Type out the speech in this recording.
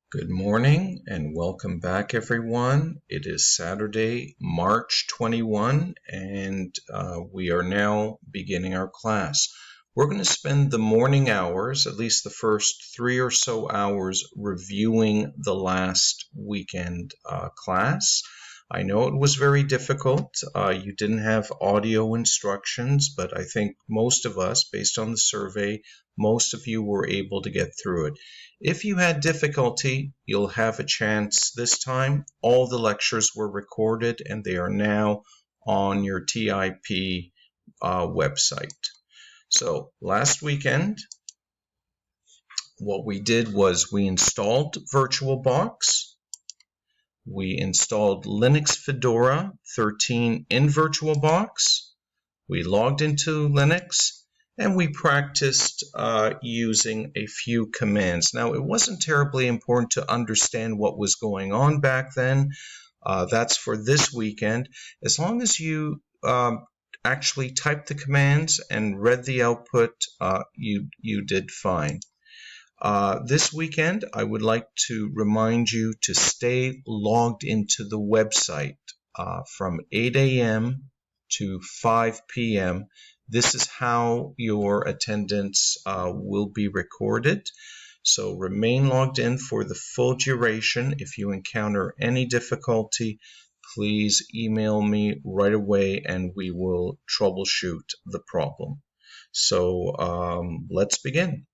Good morning and welcome back, everyone. It is Saturday, March 21, and we are now beginning our class. We're going to spend the morning hours, at least the first 3 or so hours, reviewing the last weekend class. I know it was very difficult. You didn't have audio instructions, but I think most of us, based on the survey, most of you were able to get through it. If you had difficulty, you'll have a chance this time. All the lectures were recorded and they are now on your TIP website. So last weekend, what we did was we installed VirtualBox. We installed Linux Fedora 13 in VirtualBox. We logged into Linux. And we practiced using a few commands. Now, it wasn't terribly important to understand what was going on back then. That's for this weekend. As long as you actually typed the commands and read the output, you did fine. This weekend, I would like to remind you to stay logged into the website from 8 a.m. to 5 p.m. This is how your attendance will be recorded. So remain logged in for the full duration. If you encounter any difficulty, please email me right away and we will troubleshoot the problem. So let's begin.